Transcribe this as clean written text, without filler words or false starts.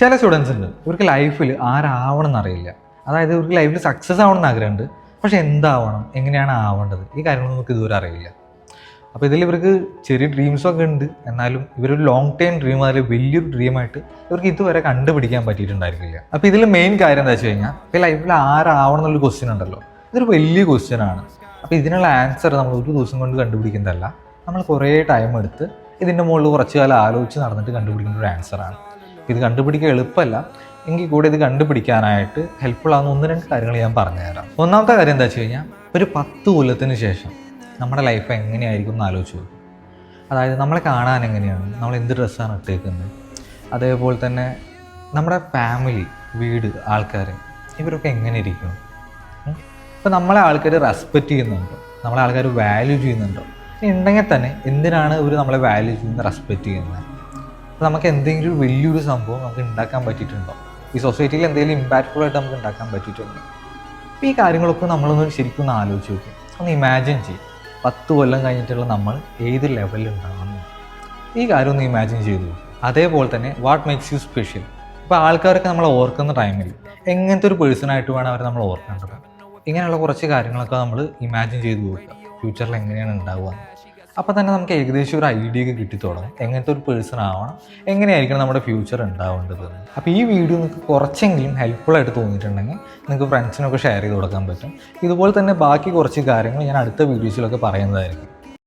ചില സ്റ്റുഡൻസ് ഉണ്ട്, ഇവർക്ക് ലൈഫിൽ ആരാവണം എന്നറിയില്ല. അതായത് ഇവർക്ക് ലൈഫിൽ സക്സസ് ആവണം എന്ന് ആഗ്രഹമുണ്ട്, പക്ഷെ എന്താവണം, എങ്ങനെയാണ് ആവേണ്ടത്, ഈ കാര്യങ്ങളൊന്നും ഇവർക്ക് ഇതുവരെ അറിയില്ല. അപ്പോൾ ഇതിൽ ഇവർക്ക് ചെറിയ ഡ്രീംസൊക്കെ ഉണ്ട്, എന്നാലും ഇവരൊരു ലോങ് ടൈം ഡ്രീം, അതിൽ വലിയൊരു ഡ്രീമായിട്ട് ഇവർക്ക് ഇതുവരെ കണ്ടുപിടിക്കാൻ പറ്റിയിട്ടുണ്ടായിരിക്കില്ല. അപ്പോൾ ഇതിൽ മെയിൻ കാര്യം എന്താ വെച്ച് കഴിഞ്ഞാൽ, ഇപ്പോൾ ലൈഫിൽ ആരാവണം എന്നുള്ളൊരു ക്വസ്റ്റ്യൻ ഉണ്ടല്ലോ, ഇതൊരു വലിയ ക്വസ്റ്റ്യൻ ആണ്. അപ്പോൾ ഇതിനുള്ള ആൻസർ നമ്മൾ ഒരു ദിവസം കൊണ്ട് കണ്ടുപിടിക്കുന്നതല്ല, നമ്മൾ കുറേ ടൈം എടുത്ത് ഇതിൻ്റെ മുകളിൽ കുറച്ച് കാലം ആലോചിച്ച് നടന്നിട്ട് കണ്ടുപിടിക്കുന്ന ഒരു ആൻസറാണ്. ഇത് കണ്ടുപിടിക്കാൻ എളുപ്പമല്ല, എങ്കിൽ കൂടെ ഇത് കണ്ടുപിടിക്കാനായിട്ട് ഹെൽപ്ഫുൾ ആകുന്ന 1-2 കാര്യങ്ങൾ ഞാൻ പറഞ്ഞുതരാം. ഒന്നാമത്തെ കാര്യം എന്താ വെച്ച് കഴിഞ്ഞാൽ, ഒരു 10 കൊല്ലത്തിന് ശേഷം നമ്മുടെ ലൈഫ് എങ്ങനെയായിരിക്കും എന്ന് ആലോചിച്ച് നോക്കും. അതായത് നമ്മളെ കാണാൻ എങ്ങനെയാണ്, നമ്മൾ എന്ത് ഡ്രസ്സാണ് ഇട്ടേക്കുന്നത്, അതേപോലെ തന്നെ നമ്മുടെ ഫാമിലി, വീട്, ആൾക്കാർ, ഇവരൊക്കെ എങ്ങനെ ഇരിക്കണം. ഇപ്പോൾ നമ്മളെ ആൾക്കാർ റെസ്പെക്റ്റ് ചെയ്യുന്നുണ്ടോ, നമ്മളെ ആൾക്കാർ വാല്യൂ ചെയ്യുന്നുണ്ടോ, ഉണ്ടെങ്കിൽ തന്നെ എന്തിനാണ് ഇവർ നമ്മളെ വാല്യൂ ചെയ്യുന്നത്, റെസ്പെക്റ്റ് ചെയ്യുന്നത്. അപ്പോൾ നമുക്ക് എന്തെങ്കിലും വലിയൊരു സംഭവം നമുക്ക് ഉണ്ടാക്കാൻ പറ്റിയിട്ടുണ്ടോ, ഈ സൊസൈറ്റിയിൽ എന്തെങ്കിലും ഇമ്പാക്റ്റ്ഫുൾ ആയിട്ട് നമുക്ക് ഉണ്ടാക്കാൻ പറ്റിയിട്ടുണ്ടോ. അപ്പോൾ ഈ കാര്യങ്ങളൊക്കെ നമ്മളൊന്ന് ശരിക്കും ഒന്ന് ആലോചിച്ച് നോക്കും, ഒന്ന് ഇമാജിൻ ചെയ്യും. 10 കൊല്ലം കഴിഞ്ഞിട്ടുള്ള നമ്മൾ ഏത് ലെവലിൽ ഉണ്ടാകുന്നു, ഈ കാര്യം ഒന്ന് ഇമാജിൻ ചെയ്തു. അതേപോലെ തന്നെ വാട്ട് മേക്സ് യു സ്പെഷ്യൽ. ഇപ്പോൾ ആൾക്കാരൊക്കെ നമ്മൾ ഓർക്കുന്ന ടൈമിൽ എങ്ങനത്തെ ഒരു പേഴ്സണായിട്ട് വേണം അവർ നമ്മൾ ഓർക്കേണ്ടത്. ഇങ്ങനെയുള്ള കുറച്ച് കാര്യങ്ങളൊക്കെ നമ്മൾ ഇമാജിൻ ചെയ്ത് നോക്കുക, ഫ്യൂച്ചറിൽ എങ്ങനെയാണ് ഉണ്ടാവുക. അപ്പോൾ തന്നെ നമുക്ക് ഏകദേശം ഒരു ഐഡിയ ഒക്കെ കിട്ടി തുടങ്ങും, എങ്ങനത്തെ ഒരു പേഴ്സൺ ആവണം, എങ്ങനെയായിരിക്കണം നമ്മുടെ ഫ്യൂച്ചർ ഉണ്ടാവേണ്ടത്. അപ്പോൾ ഈ വീഡിയോ നിങ്ങൾക്ക് കുറച്ചെങ്കിലും ഹെൽപ്ഫുൾ ആയിട്ട് തോന്നിയിട്ടുണ്ടെങ്കിൽ നിങ്ങൾക്ക് ഫ്രണ്ട്സിനൊക്കെ ഷെയർ ചെയ്ത് കൊടുക്കാൻ പറ്റും. ഇതുപോലെ തന്നെ ബാക്കി കുറച്ച് കാര്യങ്ങൾ ഞാൻ അടുത്ത വീഡിയോസിലൊക്കെ പറയുന്നതായിരിക്കും.